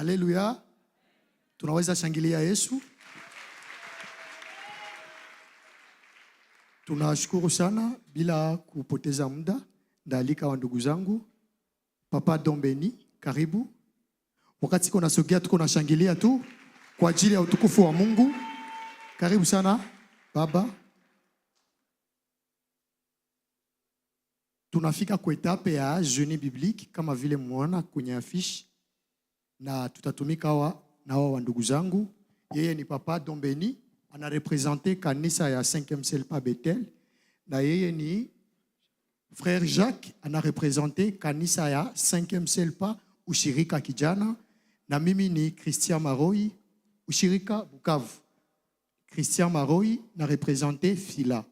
Haleluya. Tunaweza shangilia Yesu. Tunashukuru sana bila kupoteza muda. Ndaalika wa ndugu zangu. Papa Dombeni, karibu. Wakati tuko nasogea tuko nashangilia tu kwa ajili ya utukufu wa Mungu. Karibu sana baba. Tunafika kwa etape ya jeûne biblique kama vile muona kwenye affiche, na tutatumika na wa ndugu zangu. Yeye ni Papa Dombeni, anarepresente kanisa ya 5e Selpa Bethel, na yeye ni Frère Jacques, anarepresente kanisa ya 5e Selpa Ushirika Kijana, na mimi ni Christian Maroi, Ushirika Bukavu. Christian Maroi na represente Fila.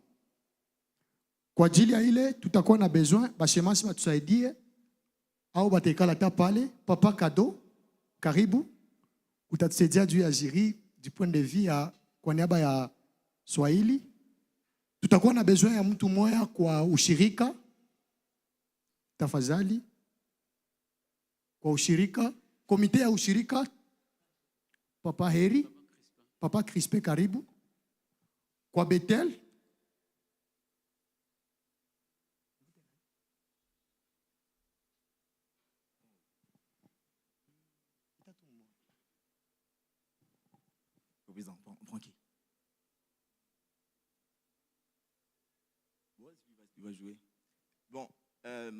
Kwa ajili ya ile tutakuwa na besoin bashemasi batusaidie au batekala ta pale. Papa Kado, karibu. Utatusaidia juu ya jiri du point de vue ya kwa niaba ya Swahili. Tutakuwa na besoin ya mtu moya kwa ushirika. Tafadhali. Kwa ushirika, komite ya ushirika. Papa Heri, Papa Crispe, karibu. Kwa Bethel, il va jouer. Bon,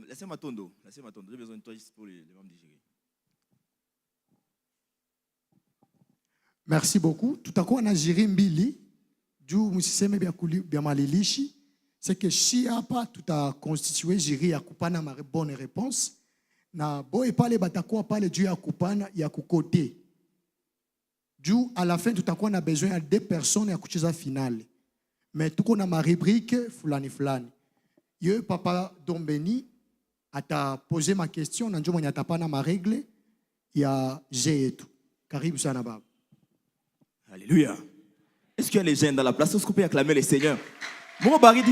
laissez-moi Tondo. J'ai besoin de toi juste pour les membres du jury. Merci beaucoup. Tutakuwa na jiri mbili juu msiseme bya malilishi. C'est que si hapa tutaconstituer jiri ya kupana ma bonne réponse, na boy pale batakuwa pale juu ya kupana ya kukote. Juu à la fin tutakuwa na besoin ya 2 personnes ya kucheza finale. Mais tuko na ma rubrique fulani fulani. Ye Papa Dombeni ata poser ma question na njo mwenye atapana ma règle ya jeu yetu. Karibu sana baba. Alléluia. Est-ce qu'il y a les jeunes dans la place? Est-ce qu'on peut acclamer les seigneurs? Mon baridi,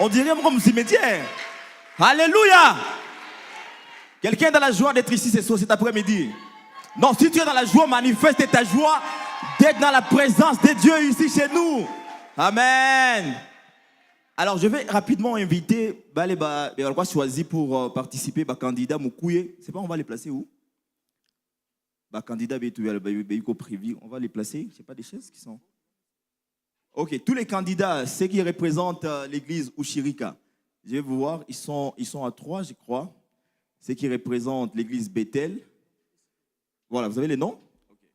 on dirait mon cimetière. Alléluia. Quelqu'un dans la joie d'être ici cet après-midi? Non, si tu es dans la joie, manifeste ta joie d'être dans la présence de Dieu ici chez nous. Amen. Alors, je vais rapidement inviter les choisi pour participer, les candidats Moukouye. C'est pas, on va les placer où? Les candidats prévus, on va les placer. Je sais pas des chaises qui sont. Ok, tous les candidats, ceux qui représentent l'église Ushirika, je vais vous voir, ils sont à 3, je crois. Ceux qui représentent l'église Bethel. Voilà, vous avez les noms? Okay.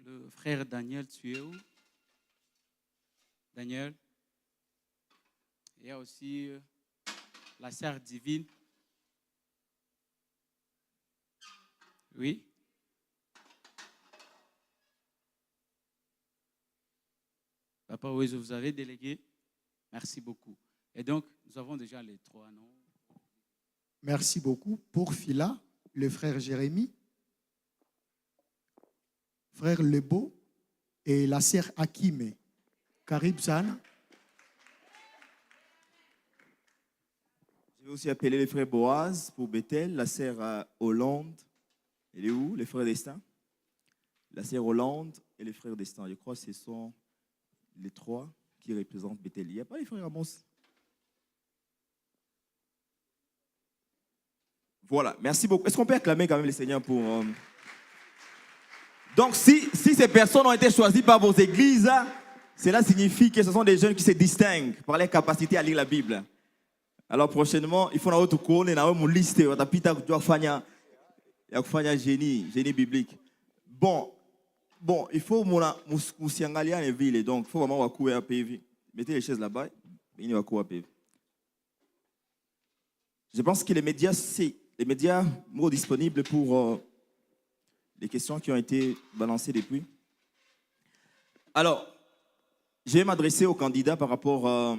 Le frère Daniel, tu es où? Daniel. Il y a aussi la sœur divine. Oui. Papa, oui, vous avez délégué. Merci beaucoup. Et donc, nous avons déjà les 3 noms. Merci beaucoup. Pour Fila, le frère Jérémie, frère Lebo et la sœur Akime. Karib Sana. Je vais aussi appeler les frères Boaz pour Bethel, la sœur Hollande. Elle est où? Les frères Destin. La sœur Hollande et les frères Destin. Je crois que ce sont les 3 qui représentent Bethel. Il n'y a pas les frères Amos? Voilà, merci beaucoup. Est-ce qu'on peut acclamer quand même les seigneurs pour... Donc, si ces personnes ont été choisies par vos églises, cela signifie que ce sont des jeunes qui se distinguent par leur capacité à lire la Bible. Alors, prochainement, il faut que vous connaissiez une liste de génie biblique. Bon, il faut que vous soyez en ville, donc il faut vraiment que vous PV. Mettez les chaises là-bas, et vous PV. Je pense que les médias sont disponibles pour les questions qui ont été balancées depuis. Alors, je vais m'adresser aux candidats par rapport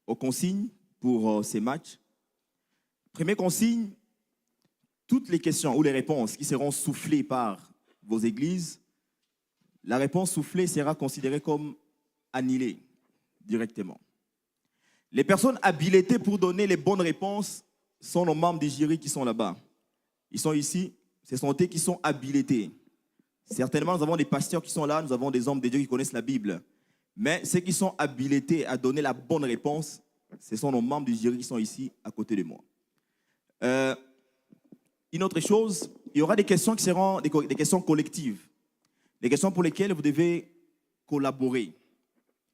aux consignes pour ces matchs. Première consigne, toutes les questions ou les réponses qui seront soufflées par vos églises, la réponse soufflée sera considérée comme annulée directement. Les personnes habilitées pour donner les bonnes réponses sont nos membres du jury qui sont là-bas. Ils sont ici. ce sont eux qui sont habilités. Certainement, nous avons des pasteurs qui sont là, nous avons des hommes de Dieu qui connaissent la Bible. Mais ceux qui sont habilités à donner la bonne réponse, ce sont nos membres du jury qui sont ici à côté de moi. Une autre chose, il y aura des questions qui seront des questions collectives. Des questions pour lesquelles vous devez collaborer.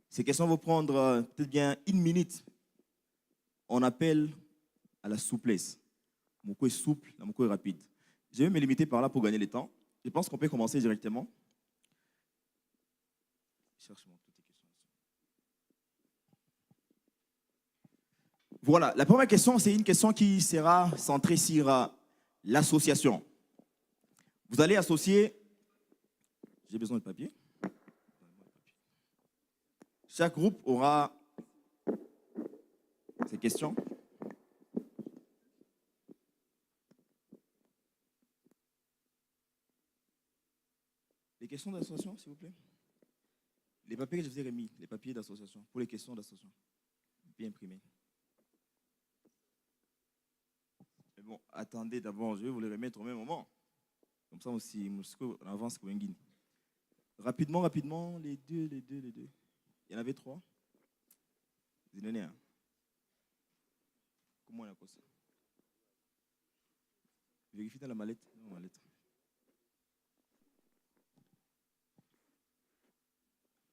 Ces questions vont prendre peut-être bien 1 minute. On appelle à la souplesse. Mon coup est souple, mon coup est rapide. Je vais me limiter par là pour gagner le temps. Je pense qu'on peut commencer directement. Cherche-moi toutes les questions. Voilà, la première question, c'est une question qui sera centrée sur l'association. Vous allez associer. J'ai besoin de papier. Chaque groupe aura ces questions. Les questions d'association, s'il vous plaît. Les papiers que je vous ai remis, les papiers d'association, pour les questions d'association, bien imprimés. Mais bon, attendez d'abord, je vais vous les remettre au même moment. Comme ça aussi, on avance comme un guide. Rapidement, les deux. Il y en avait 3. Vous en donnez un. Comment on a ça? Vérifie dans la mallette. Non, mallette.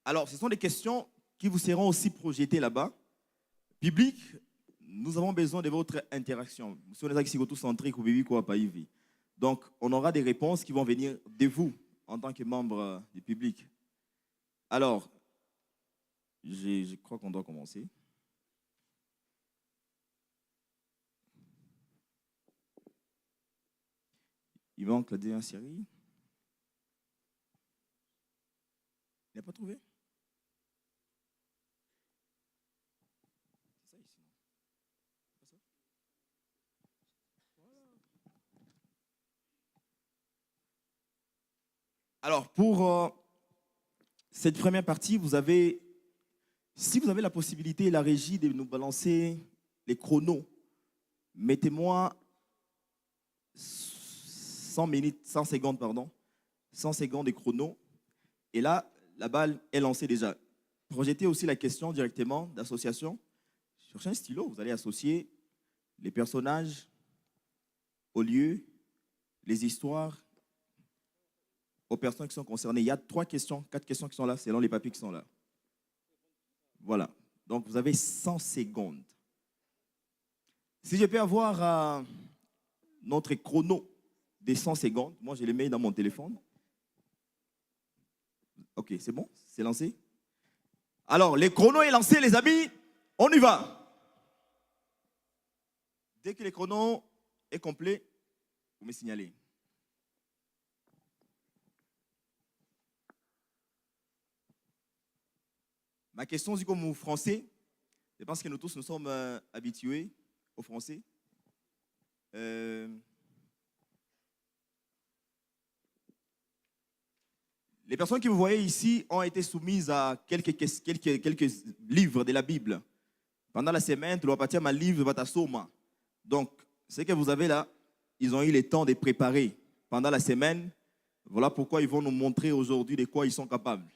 Alors, ce sont des questions qui vous seront aussi projetées là-bas. Biblique, nous avons besoin de votre interaction. Donc, on aura des réponses qui vont venir de vous en tant que membre du public. Alors, je crois qu'on doit commencer. Il manque la dernière série. Il n'a pas trouvé? C'est ça ici. Pas ça? Voilà. Alors, pour cette première partie, si vous avez la possibilité et la régie de nous balancer les chronos, mettez-moi 100 secondes de chrono. Et là, la balle est lancée déjà. Projetez aussi la question directement d'association. Cherchez un stylo, vous allez associer les personnages aux lieux, les histoires, aux personnes qui sont concernées. Il y a 4 questions qui sont là, selon les papiers qui sont là. Voilà. Donc, vous avez 100 secondes. Si je peux avoir notre chrono des 100 secondes, moi, je les mets dans mon téléphone. Ok, c'est bon? C'est lancé? Alors, le chrono est lancé, les amis. On y va. Dès que le chrono est complet, vous me signalez. Ma question, c'est comme au français. Je pense que nous tous nous sommes habitués au français. Les personnes que vous voyez ici ont été soumises à quelques livres de la Bible. Pendant la semaine, tu dois partir à livre de Soma. Donc, ce que vous avez là, ils ont eu le temps de préparer pendant la semaine. Voilà pourquoi ils vont nous montrer aujourd'hui de quoi ils sont capables.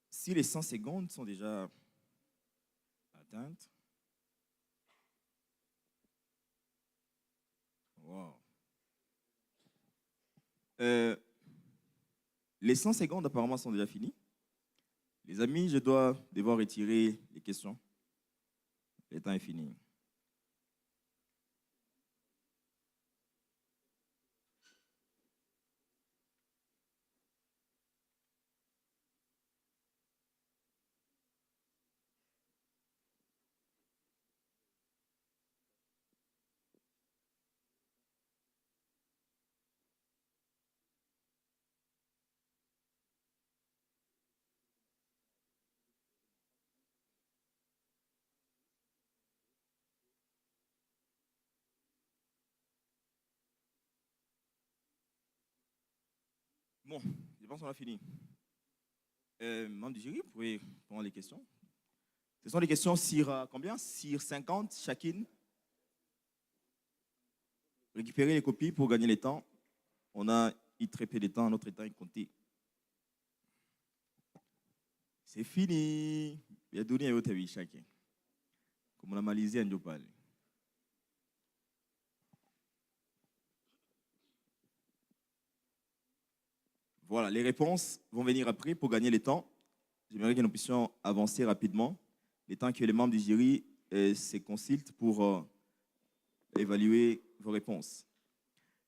Si les 100 secondes sont déjà atteintes, Euh, les 100 secondes apparemment sont déjà finies. Les amis, je dois devoir retirer les questions. Le temps est fini. Bon, je pense qu'on a fini. Membre du jury, vous pouvez prendre les questions. Ce sont des questions sur combien? Sur 50 chacune. Récupérer les copies pour gagner le temps. On a eu très peu de temps, notre temps est compté. C'est fini. Il y a donné à votre avis chacun. Comme on a malisé un jopal. Voilà, les réponses vont venir après pour gagner le temps. J'aimerais que nous puissions avancer rapidement. Le temps que les membres du jury se consultent pour évaluer vos réponses.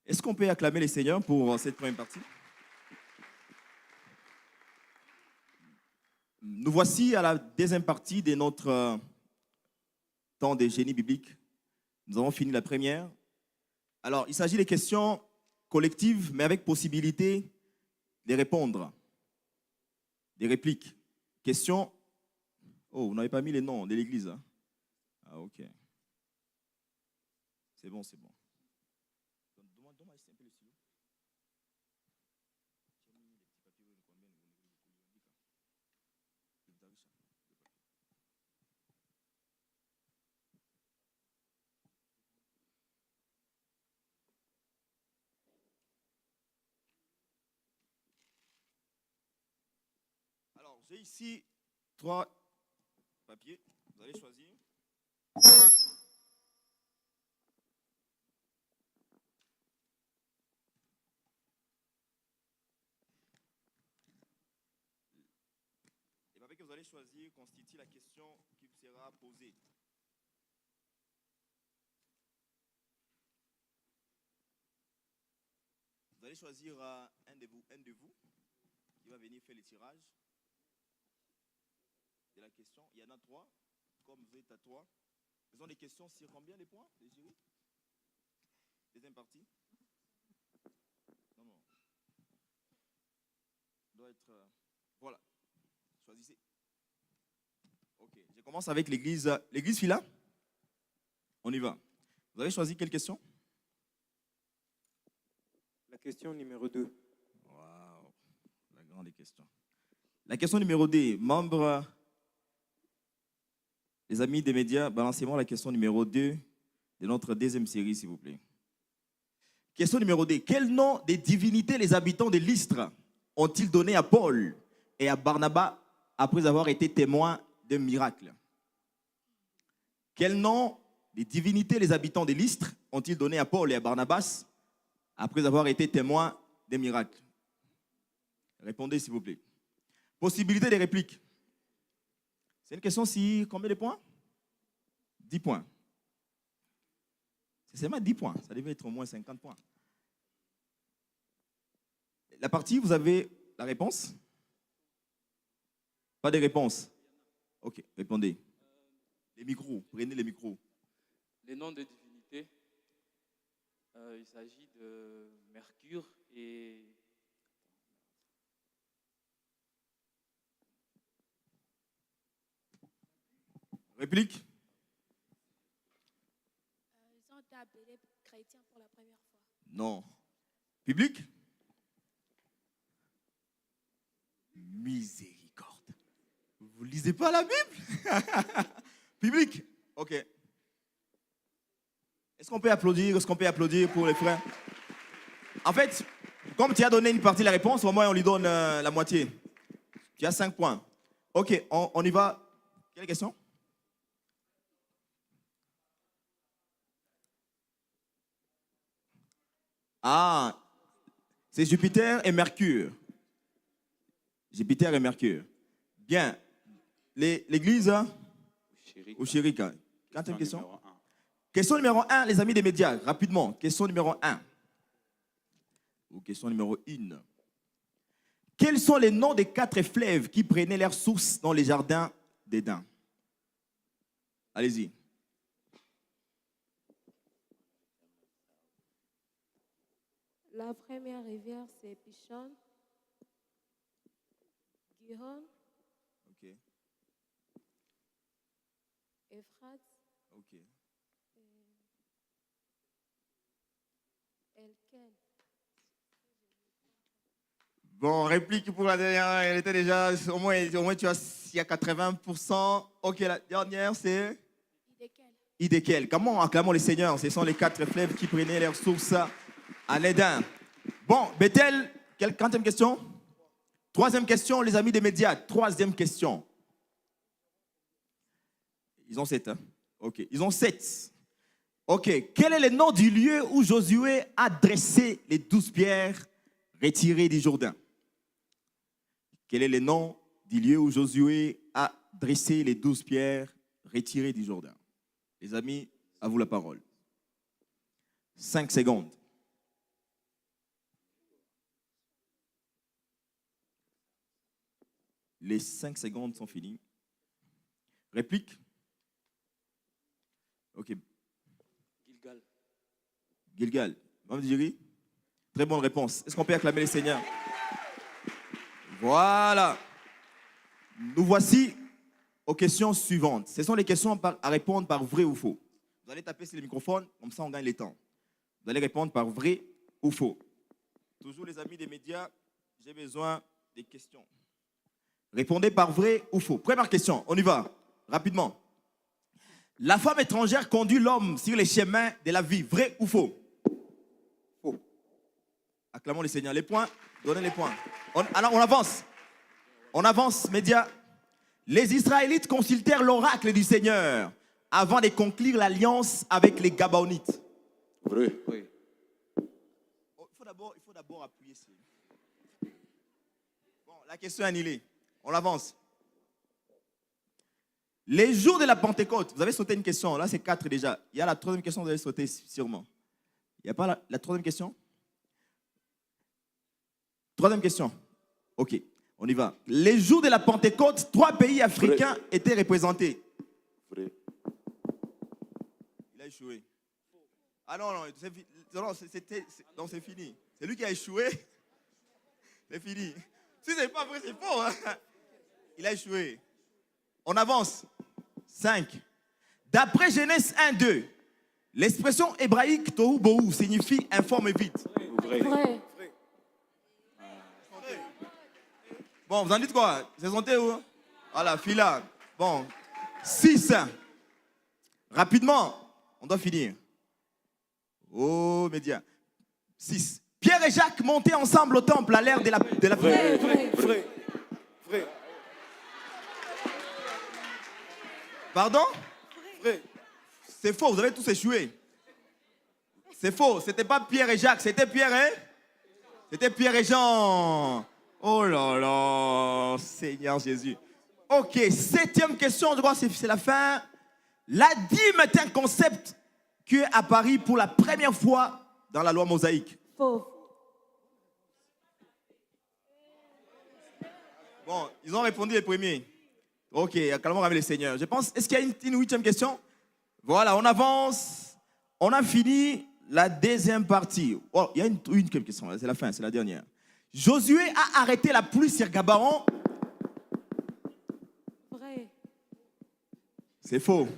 Est-ce qu'on peut acclamer les seigneurs pour cette première partie? Nous voici à la deuxième partie de notre temps de génie biblique. Nous avons fini la première. Alors, il s'agit des questions collectives, mais avec possibilité de répondre. Des répliques. Questions. Oh, vous n'avez pas mis les noms de l'église. Hein? Ah, ok. C'est bon, c'est bon. Alors, j'ai ici 3 papiers. Vous allez choisir. Les papiers que vous allez choisir constituent la question qui vous sera posée. Vous allez choisir un de vous qui va venir faire le tirage de la question. Il y en a 3, comme vous êtes à 3. Ils ont des questions sur combien de points, les jurys? Deuxième partie. Non, non. Doit être... voilà. Choisissez. Ok. Je commence avec l'église. L'église Fila. On y va. Vous avez choisi quelle question? La question numéro 2. Waouh. La grande question. La question numéro 2. Membres, les amis des médias, balancez-moi la question numéro 2 de notre deuxième série, s'il vous plaît. Question numéro 2. Quel nom des divinités les habitants de Lystre ont-ils donné à Paul et à Barnabas après avoir été témoins d'un miracle? Quel nom des divinités les habitants de Lystre ont-ils donné à Paul et à Barnabas après avoir été témoins d'un miracle? Répondez, s'il vous plaît. Possibilité de réplique. C'est une question si combien de points? 10 points. C'est seulement 10 points. Ça devait être au moins 50 points. La partie, vous avez la réponse? Pas de réponse. Ok, répondez. Les micros, prenez les micros. Les noms des divinités, il s'agit de Mercure et... Réplique? Ils ont été appelés chrétiens pour la première fois. Non. Public? Miséricorde. Vous ne lisez pas la Bible? Public? Ok. Est-ce qu'on peut applaudir? Est-ce qu'on peut applaudir pour les frères? En fait, comme tu as donné une partie de la réponse, au moins on lui donne la moitié. Tu as 5 points. Ok, on y va. Quelle question? Ah, C'est Jupiter et Mercure. Jupiter et Mercure. Bien. L'église ou Chérika. Quatrième question. Question numéro 1, les amis des médias. Rapidement. Question numéro 1. Ou question numéro 1. Quels sont les noms des 4 fleuves qui prenaient leur source dans les jardins d'Éden? Allez-y. La première rivière, c'est Pichon, Gihon, Ok. Euphrates, Ok. Elken. Bon, réplique pour la dernière. Elle était déjà, au moins tu as, il y a 80%. Ok, la dernière, c'est Idékel. Idékel. Comment acclamons les seigneurs? Ce sont les 4 fleuves qui prenaient leur source à l'Éden. Bon, Bethel, quatrième question? Troisième question, les amis des médias. Troisième question. Ils ont 7, hein? Ok, ils ont 7. Ok, quel est le nom du lieu où Josué a dressé les 12 pierres retirées du Jourdain? Quel est le nom du lieu où Josué a dressé les 12 pierres retirées du Jourdain? Les amis, à vous la parole. 5 secondes. Les 5 secondes sont finies. Réplique? Ok. Gilgal. Gilgal. Mme Djiri? Très bonne réponse. Est-ce qu'on peut acclamer les seigneurs? Voilà. Nous voici aux questions suivantes. Ce sont les questions à répondre par vrai ou faux. Vous allez taper sur le microphone, comme ça on gagne le temps. Vous allez répondre par vrai ou faux. Toujours les amis des médias, j'ai besoin des questions. Répondez par vrai ou faux. Première question, on y va, rapidement. La femme étrangère conduit l'homme sur les chemins de la vie, vrai ou faux? Faux. Acclamons les seigneurs. Les points, donnez les points. Alors on avance. On avance, médias. Les Israélites consultèrent l'oracle du Seigneur avant de conclure l'alliance avec les Gabaonites. Vrai. Oui. Il faut d'abord appuyer sur. Bon, la question est annulée. On avance. Les jours de la Pentecôte, vous avez sauté une question, là c'est 4 déjà. Il y a la troisième question, vous avez sauté sûrement. Il n'y a pas la troisième question? Troisième question. Ok, on y va. Les jours de la Pentecôte, 3 pays africains étaient représentés. Vrai. Il a échoué. Ah non, c'est fini. C'est lui qui a échoué. C'est fini. Si c'est pas vrai, c'est faux. Hein? Il a échoué. On avance. 5. D'après Genèse 1, 2, l'expression hébraïque tohu bohu signifie informe vite. Vrai. Vrai. Bon, vous en dites quoi? C'est son thé où? Voilà, fila. Bon. 6. Rapidement, on doit finir. Oh, média. 6. Pierre et Jacques montaient ensemble au temple à l'ère de la Vrai. Vrai. Vrai. Vrai. Pardon? Vrai. C'est faux, vous avez tous échoué. C'est faux, c'était pas Pierre et Jacques, c'était Pierre et... C'était Pierre et Jean. Oh là là, Seigneur Jésus. Ok, 7e question, je crois que c'est la fin. La dîme est un concept qui est apparu pour la première fois dans la loi mosaïque. Faux. Bon, ils ont répondu les premiers. Ok, calmons avec les seigneurs. Je pense, est-ce qu'il y a une 8e question? Voilà, on avance. On a fini la deuxième partie. Oh, il y a une question, c'est la fin, c'est la dernière. Josué a arrêté la pluie sur Gabaon. Vrai. C'est faux.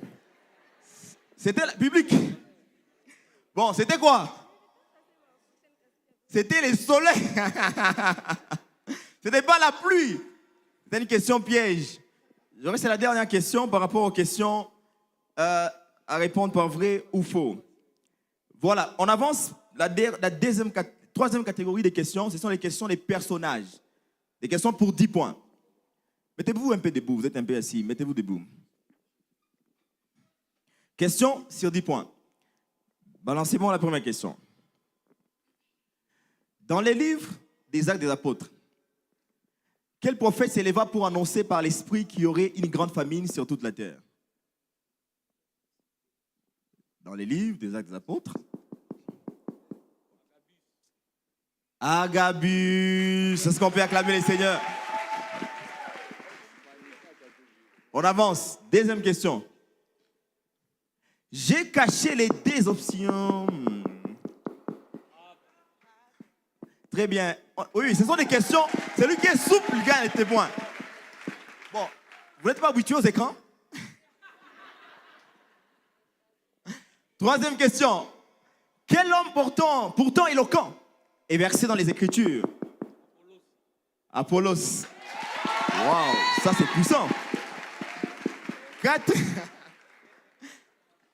C'était la public. Bon, c'était quoi? C'était le soleil. C'était pas la pluie. C'était une question piège. C'est la dernière question par rapport aux questions à répondre par vrai ou faux. Voilà, on avance. Troisième catégorie des questions, ce sont les questions des personnages. Des questions pour 10 points. Mettez-vous un peu debout, vous êtes un peu assis, mettez-vous debout. Question sur 10 points. Balancez-moi la première question. Dans les livres des Actes des Apôtres, quel prophète s'éleva pour annoncer par l'Esprit qu'il y aurait une grande famine sur toute la terre? Dans les livres des Actes des Apôtres. Agabus. Est-ce qu'on peut acclamer les seigneurs? On avance. Deuxième question. J'ai caché les deux options. Très bien. Oui, ce sont des questions. Celui qui est souple, il gagne les témoins. Bon, vous n'êtes pas habitué aux écrans? Troisième question. Quel homme pourtant éloquent est versé dans les Écritures? Apollos. Waouh, ça c'est puissant.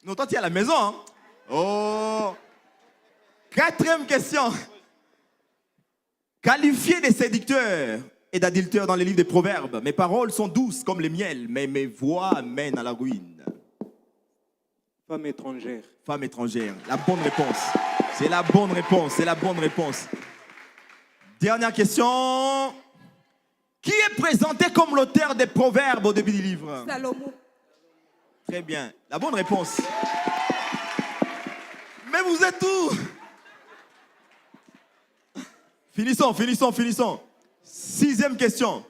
Non, toi tu es à la maison. Hein? Oh. Quatrième question. Qualifié de séducteur et d'adultère dans les livres des Proverbes, mes paroles sont douces comme le miel, mais mes voix mènent à la ruine. Femme étrangère. Femme étrangère. La bonne réponse. C'est la bonne réponse. C'est la bonne réponse. Dernière question. Qui est présenté comme l'auteur des Proverbes au début du livre? Salomon. Très bien. La bonne réponse. Mais vous êtes où? Finissons. Sixième question.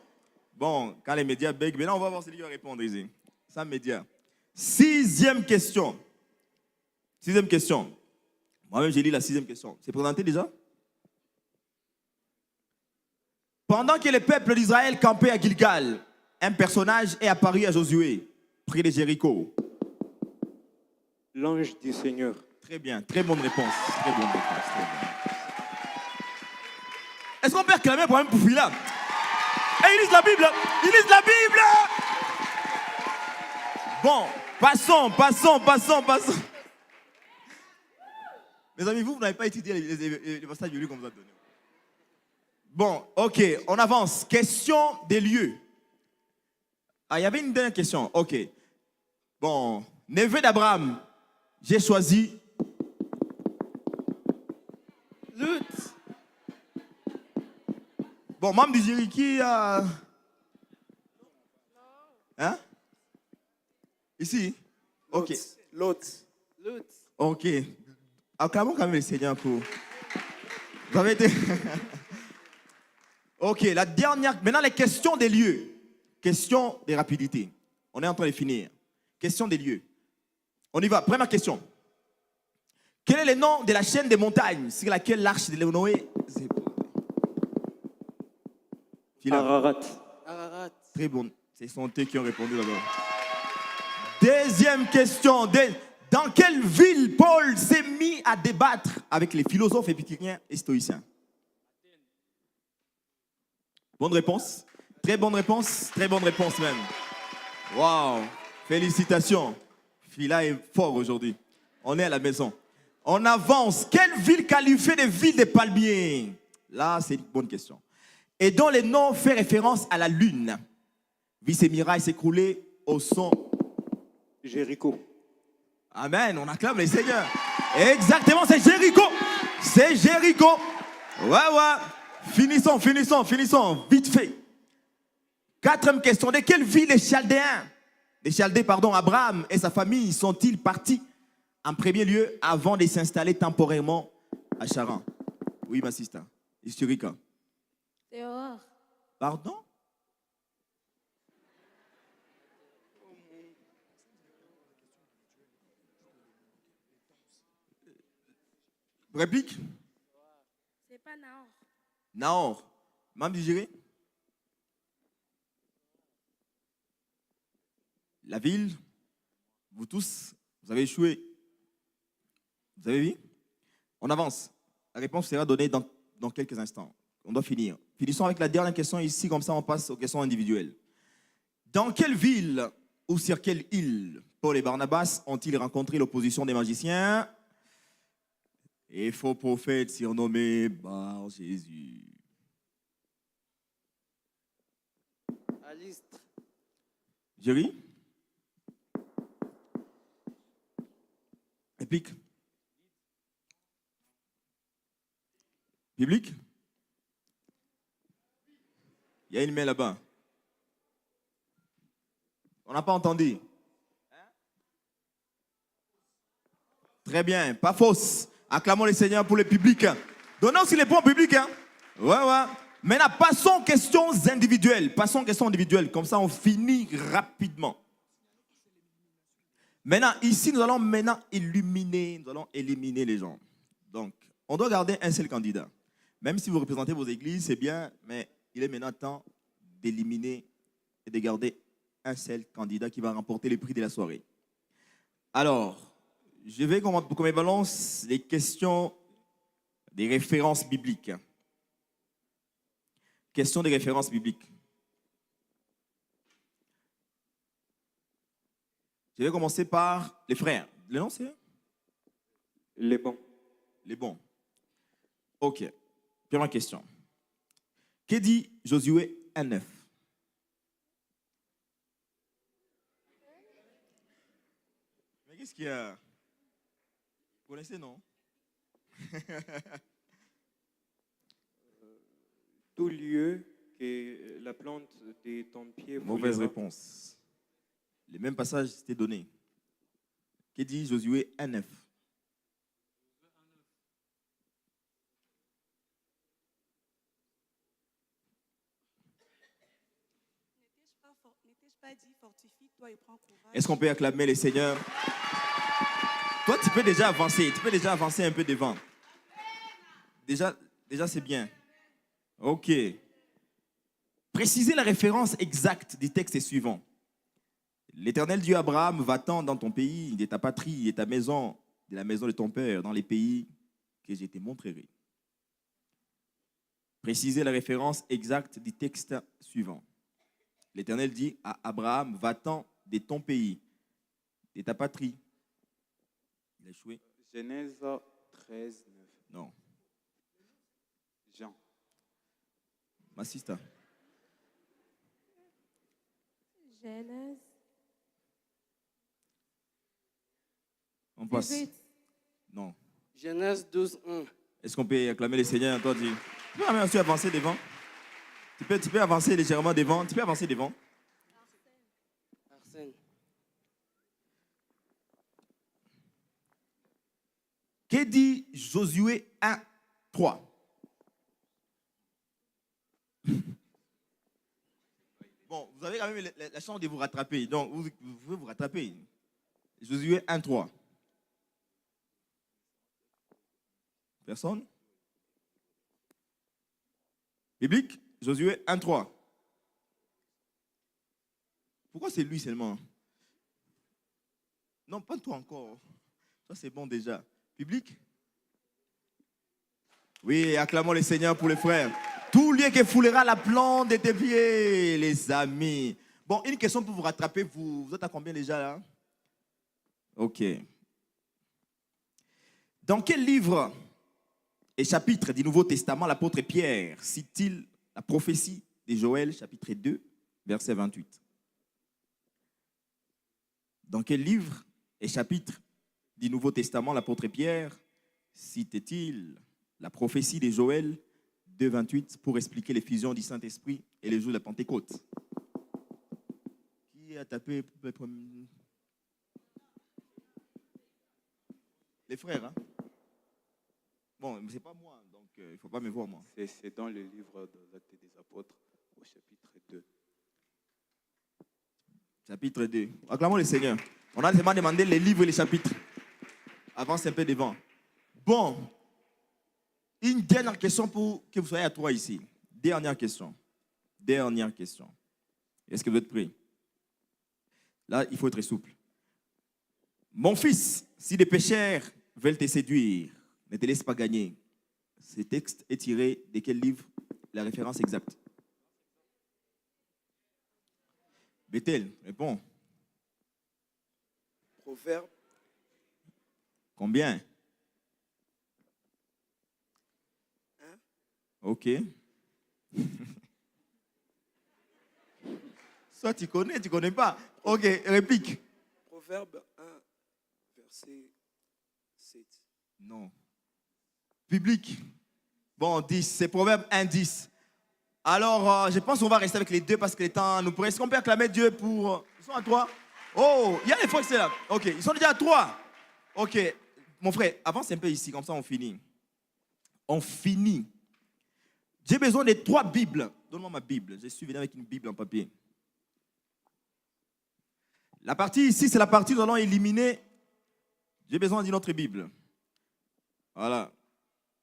Bon, quand les médias bèguent, maintenant on va voir celui qui va répondre ici. Sans médias. Sixième question. Moi-même, j'ai lu la sixième question. C'est présenté déjà? Pendant que le peuple d'Israël campait à Gilgal, un personnage est apparu à Josué, près de Jéricho. L'ange du Seigneur. Très bien, très bonne réponse. Très bonne réponse. Est-ce qu'on peut acclamer pour un poufouilla? Et ils lisent la Bible. Bon, passons. Mes amis, vous n'avez pas étudié les passages bibliques qu'on vous a donnés. Bon, ok, on avance. Question des lieux. Ah, il y avait une dernière question. Ok. Bon, neveu d'Abraham, j'ai choisi Lutte. Bon, Mme Diziri, qui a... Hein? Ici? Ok. L'autre. Ok. Acclamons quand même le Seigneur pour... Vous avez été... Ok, la dernière... Maintenant, les questions des lieux. Question de rapidité. On est en train de finir. Question des lieux. On y va. Première question. Quel est le nom de la chaîne des montagnes sur laquelle l'arche de Noé s'est posée? Ararat. Très bon. C'est son thé qui ont répondu d'abord. Deuxième question. Dans quelle ville Paul s'est mis à débattre avec les philosophes épicuriens et stoïciens? Bonne réponse. Très bonne réponse même. Waouh. Félicitations. Fila est fort aujourd'hui. On est à la maison. On avance. Quelle ville qualifiée de ville des palmiers? Là, c'est une bonne question. Et dont le nom fait référence à la lune. Vit ses mirailles s'écrouler au son. Jéricho. Amen, on acclame les seigneurs. Exactement, c'est Jéricho. C'est Jéricho. Ouais. Finissons. Vite fait. Quatrième question. De quelle ville les Chaldéens, Abraham et sa famille sont-ils partis en premier lieu avant de s'installer temporairement à Charan? Oui, ma sister. Historique. Dehors. Pardon? Réplique? C'est pas Nahor. Nahor. Mam digéré? La ville, vous tous, vous avez échoué. Vous avez vu? On avance. La réponse sera donnée dans quelques instants. On doit finir. Finissons avec la dernière question ici, comme ça on passe aux questions individuelles. Dans quelle ville ou sur quelle île Paul et Barnabas ont-ils rencontré l'opposition des magiciens et faux prophètes surnommés Bar Jésus? À Lystre. Jerry? Réplique? Biblique? Il y a une main là-bas. On n'a pas entendu. Très bien, pas fausse. Acclamons le Seigneur pour le public. Donnons aussi les points au public. Hein? Ouais. Maintenant, passons aux questions individuelles. Comme ça, on finit rapidement. Maintenant, ici, nous allons éliminer les gens. Donc, on doit garder un seul candidat. Même si vous représentez vos églises, c'est bien, mais il est maintenant temps d'éliminer et de garder un seul candidat qui va remporter le prix de la soirée. Alors, je vais comme balance les questions des références bibliques. Question des références bibliques. Je vais commencer par les frères. Le nom, c'est? Les bons. Les bons. Ok. Première question. Que dit Josué 1:9? Mais qu'est-ce qu'il y a? Vous connaissez, non? Tout lieu que la plante de ton pied Mauvaise foulera. réponse. Les mêmes passages étaient donnés. Que dit Josué 1:9? N'étais-je pas dit fortifie-toi et prends courage? Est-ce qu'on peut acclamer les seigneurs? Toi, tu peux déjà avancer. Tu peux déjà avancer un peu devant. Déjà c'est bien. Ok. Précisez la référence exacte du texte suivant. L'Éternel Dieu Abraham va-t'en dans ton pays, de ta patrie, de ta maison, de la maison de ton père, dans les pays que je te montrerai. Précisez la référence exacte du texte suivant. L'Éternel dit à Abraham, va-t'en de ton pays, de ta patrie. Il a échoué? Genèse 13, 9. Non. Jean. Ma sister. Genèse On passe. 18. Non. Genèse 12, 1. Est-ce qu'on peut acclamer les seigneurs? Toi, tu peux même aussi avancer devant. Tu peux avancer légèrement devant. Tu peux avancer devant. Arsène. Que dit Josué 1:3? Bon, vous avez quand même la chance de vous rattraper. Donc, vous pouvez vous rattraper. Josué 1:3. Personne? Biblique? Josué 1:3. Pourquoi c'est lui seulement? Non, pas toi encore. Ça, c'est bon déjà. Biblique? Oui, acclamons le Seigneur pour les frères. Tout lieu qui foulera la plante de tes pieds, les amis. Bon, une question pour vous rattraper. Vous êtes à combien déjà là? Ok. Dans quel livre et chapitre du Nouveau Testament l'apôtre Pierre cite-t-il la prophétie de Joël, chapitre 2, verset 28? Dans quel livre et chapitre du Nouveau Testament l'apôtre Pierre cite-t-il la prophétie de Joël 2, 28 pour expliquer l'effusion du Saint-Esprit et le jour de la Pentecôte? Qui a tapé les frères, hein? Bon, c'est pas moi, donc il ne faut pas me voir, moi. C'est dans le livre des Actes des Apôtres, au chapitre 2. Chapitre 2. Acclamons le Seigneur. On a seulement demandé les livres et les chapitres. Avance un peu devant. Bon. Une dernière question pour que vous soyez à trois ici. Dernière question. Est-ce que vous êtes prêts? Là, il faut être souple. Mon fils, si des pécheurs veulent te séduire, ne te laisse pas gagner. Ce texte est tiré de quel livre? La référence exacte. Bethel, réponds. Proverbe. Combien? Hein? Ok. Soit tu connais pas. Ok, réplique. Proverbe 1, verset 7. Non. Public. Bon, 10. C'est Proverbe 1, 10. Alors, je pense qu'on va rester avec les deux parce que les temps nous pressent. Est-ce qu'on peut acclamer Dieu pour... Ils sont à 3? Oh, il y a les frères, c'est là. Ok, ils sont déjà à 3. Ok, mon frère, avance un peu ici, comme ça on finit. On finit. J'ai besoin de 3 Bibles. Donne-moi ma Bible. Je suis venu avec une Bible en papier. La partie ici, c'est la partie où nous allons éliminer. J'ai besoin d'une autre Bible. Voilà.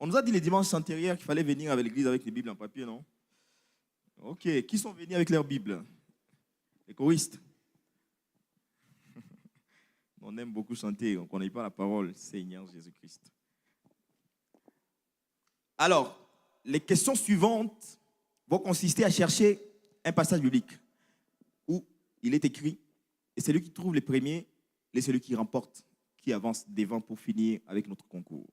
On nous a dit les dimanches antérieurs qu'il fallait venir avec l'église avec les Bibles en papier, non? Ok. Qui sont venus avec leur Bible? Les choristes. On aime beaucoup chanter, on ne connaît pas la parole. Seigneur Jésus-Christ. Alors, les questions suivantes vont consister à chercher un passage biblique où il est écrit, et celui qui trouve les premiers, c'est celui qui remporte, qui avance devant pour finir avec notre concours.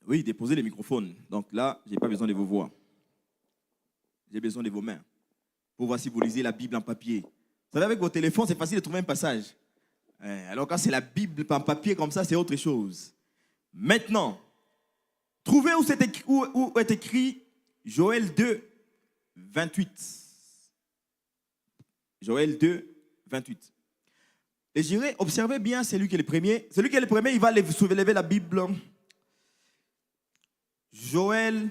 Oui, déposez les microphones. Donc là, je n'ai pas besoin de vos voix. J'ai besoin de vos mains pour voir si vous lisez la Bible en papier. Vous savez, avec vos téléphones, c'est facile de trouver un passage. Alors quand c'est la Bible en papier comme ça, c'est autre chose. Maintenant, trouvez où est écrit Joël 2, 28. Joël 2, 28. Et j'irai observer bien celui qui est le premier. Celui qui est le premier, il va soulever la Bible. Joël,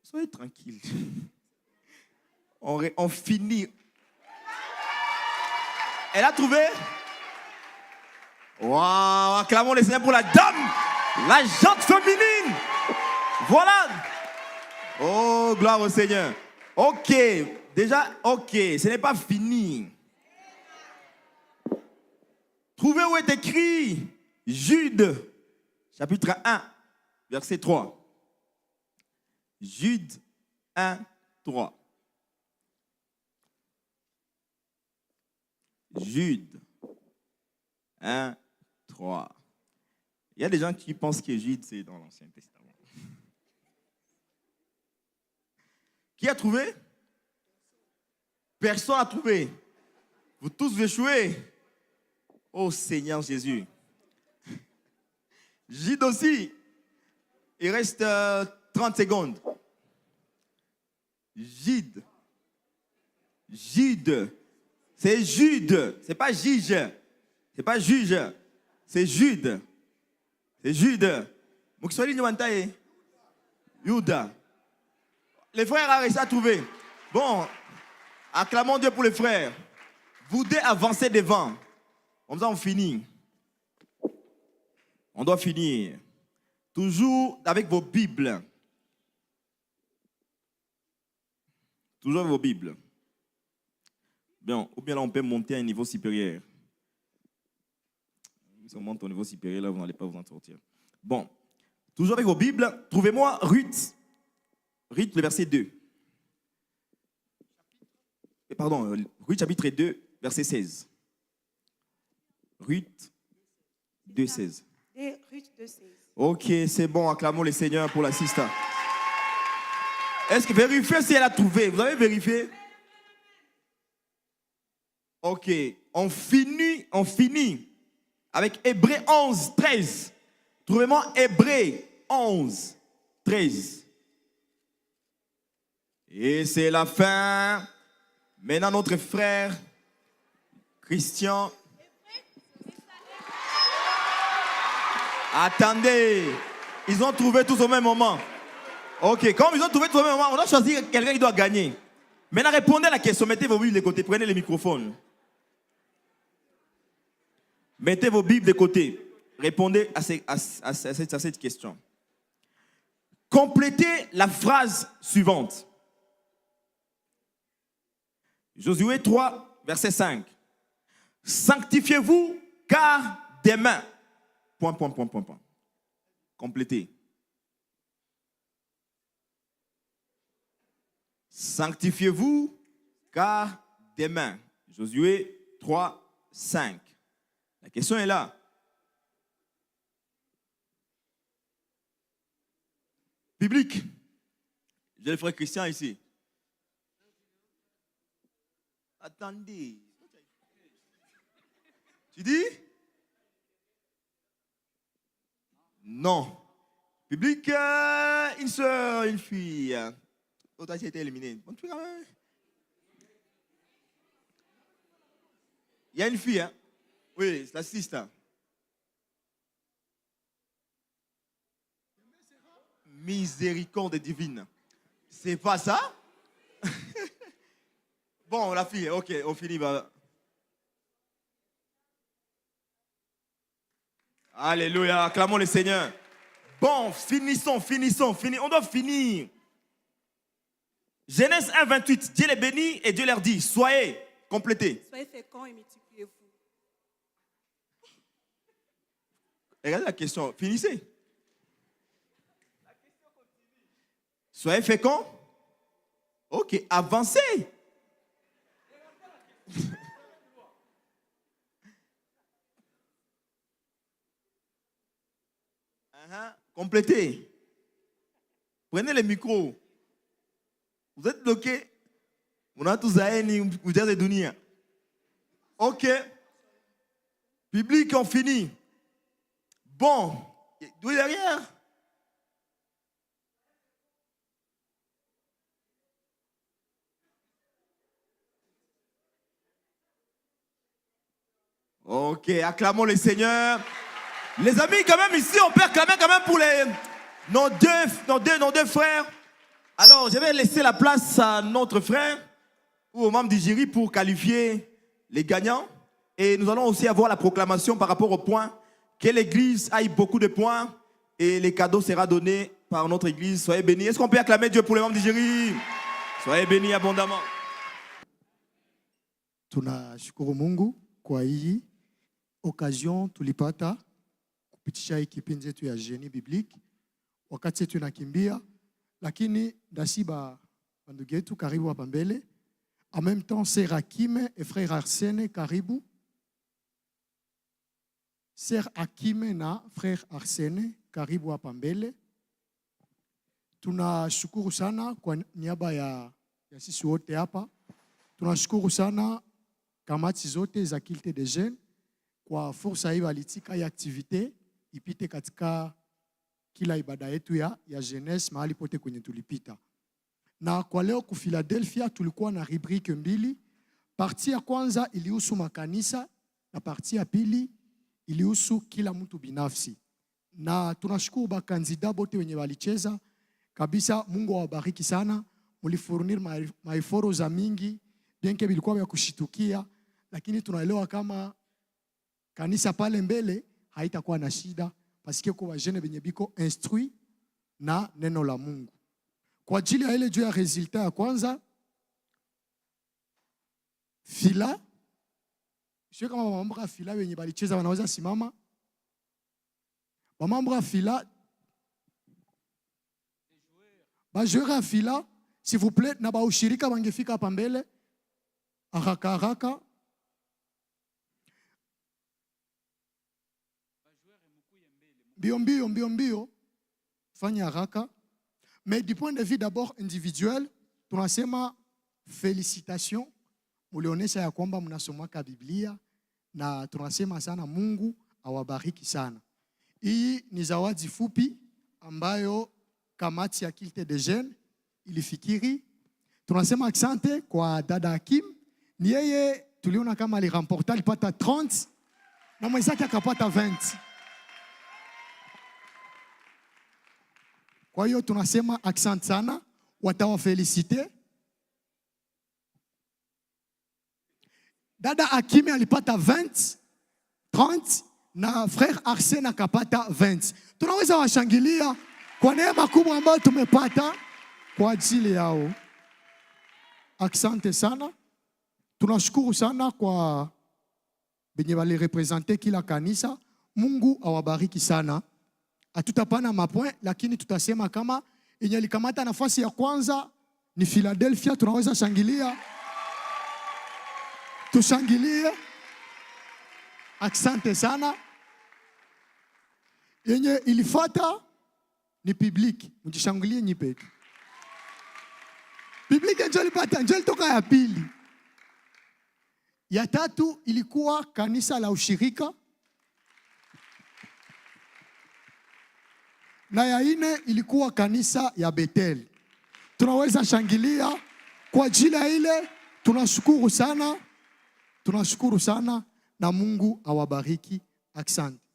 soyez tranquille. On finit. Elle a trouvé? Waouh, acclamons les Seigneurs pour la dame, la jante féminine. Voilà. Oh, gloire au Seigneur. Ok, déjà, ok, ce n'est pas fini. Trouvez où est écrit Jude, chapitre 1, verset 3. Jude 1, 3. Jude 1, 3. Il y a des gens qui pensent que Jude, c'est dans l'Ancien Testament. Qui a trouvé? Personne n'a trouvé. Vous tous échouez. Oh Seigneur Jésus. Jude aussi. Il reste 30 secondes. Jude. Jude. C'est Jude. C'est pas juge. C'est pas juge. C'est Jude. C'est Jude. Juda. Les frères ont réussi à trouver. Bon, acclamons Dieu pour les frères. Vous devez avancer devant. Comme ça, on finit. On doit finir. Toujours avec vos Bibles. Toujours avec vos Bibles. Bien, ou bien là, on peut monter à un niveau supérieur. Si on monte au niveau supérieur, là, vous n'allez pas vous en sortir. Bon. Toujours avec vos Bibles, trouvez-moi Ruth. Ruth, le verset 2. Pardon, Ruth, chapitre 2, verset 16. Ruth 2, 16. Ruth 2, 16. Ok, c'est bon, acclamons le Seigneur pour l'assistant. Est-ce que vérifiez si elle a trouvé? Vous avez vérifié? Ok, on finit avec Hébreux 11, 13. Trouvez-moi Hébreux 11, 13. Et c'est la fin. Maintenant, notre frère Christian. Attendez, ils ont trouvé tous au même moment. Ok, comme ils ont trouvé tous au même moment, on doit choisir quelqu'un qui doit gagner. Maintenant, répondez à la question. Mettez vos Bibles de côté. Prenez les microphones. Mettez vos Bibles de côté. Répondez à cette question. Complétez la phrase suivante. Josué 3, verset 5. Sanctifiez-vous, car demain... Point. Complétez. Sanctifiez-vous, car demain. Josué 3, 5. La question est là. Biblique. J'ai le frère Christian ici. Attendez. Tu dis? Non. Public, une soeur, une fille. L'autre a été éliminé. Bon, tu vois, hein. Il y a une fille, hein? Oui, c'est l'assistant. Miséricorde divine. C'est pas ça? Bon, la fille, ok, on finit. Bah. Alléluia, acclamons le Seigneur. Bon, finissons. On doit finir. Genèse 1, 28. Dieu les bénit et Dieu leur dit, soyez complétés. Soyez féconds et multipliez-vous. Regardez la question, finissez. Soyez féconds. Ok, avancez. Complétez. Prenez le micro. Vous êtes bloqués. Vous n'avez tous vous êtes dunia. Ok. Public, on finit. Bon. D'où derrière? Ok, acclamons le Seigneur. Les amis, quand même, ici, on peut acclamer quand même pour nos deux frères. Alors, je vais laisser la place à notre frère ou aux membres du jury pour qualifier les gagnants. Et nous allons aussi avoir la proclamation par rapport au point. Que l'église aille beaucoup de points et les cadeaux seront donnés par notre église. Soyez bénis. Est-ce qu'on peut acclamer Dieu pour les membres du jury? Soyez bénis abondamment. Tunashukuru Mungu kwa hii occasion tulipata kupitisha hii kipindi chetu ya Génie Biblique wakati yetu inakimbia, lakini ndasiba bandugu yetu karibu hapa mbele. En même temps, Sœur Akime et Frère Arsène karibu. Sœur Akime na Frère Arsène karibu hapa mbele. Tunashukuru sana kwa niaba ya sisi wote hapa. Tunashukuru sana kamati zote za Kilte des Jeunes kwa fursa hii walitika hii activite ipite katika kila ibada yetu ya jeunesse mahali pote kwenye tulipita. Na kwa leo ku Philadelphia tulikuwa na rubrique mbili. Parti ya kwanza ilihusu makanisa na parti ya pili ilihusu kila mtu binafsi. Na tunashukuru bakandida bote wenye walicheza kabisa. Mungu awabariki sana. Mulifurnir maeforo za mingi bienke bilikuwa vya kushitukia, lakini tunaelewa kama kanisa pale mbele haitakuwa na shida paske kwa wajene benye biko instruit na neno la Mungu. Kwa ajili ya ile juu ya resultat ya kwanza, fila sio kama mambo ya fila wenye balicheza wanaweza simama. Mambo ya fila joueur ya fila, s'il vous plaît, na ba ushirika bangefika hapa mbele haraka. Mbio fanya haraka. Mais du point de vue d'abord individuel, tunasema félicitations, mulionesha ya kwamba mnasomaka Biblia na tunasema sana Mungu awabariki sana. Hii ni zawadi fupi ambayo kamati ya Kilte des Jeunes ilifikiri. Tunasema asante kwa dada Hakim, ni yeye tuliona kama aliremporta, alipata 30 na mwenzake akapata 20. Kwa hiyo tunasema asante sana, watawafelicite. Dada Hakim alipata 20, 30 na Frère Arsène akapata 20. Tunaweza washangilia kwa neema kubwa ambayo tumepata kwa ajili yao. Asante sana. Tunashukuru sana kwa benye wale represente kila kanisa. Mungu awabariki sana. Hatutapana mapoint, lakini tutasema kama yenye likamata nafasi ya kwanza ni Philadelphia. Tunaweza shangilia. Tushangilie. Asante sana. Yenye ilifata ni Public. Mjishangilie nyipetu. Public ndio ilipata, ndio ilitoka ya pili. Ya tatu ilikuwa kanisa la ushirika. na ya ine ilikuwa kanisa ya Bethel. Tunaweza shangilia kwa ajili ya ile. Tunashukuru sana na Mungu awabariki. Asante.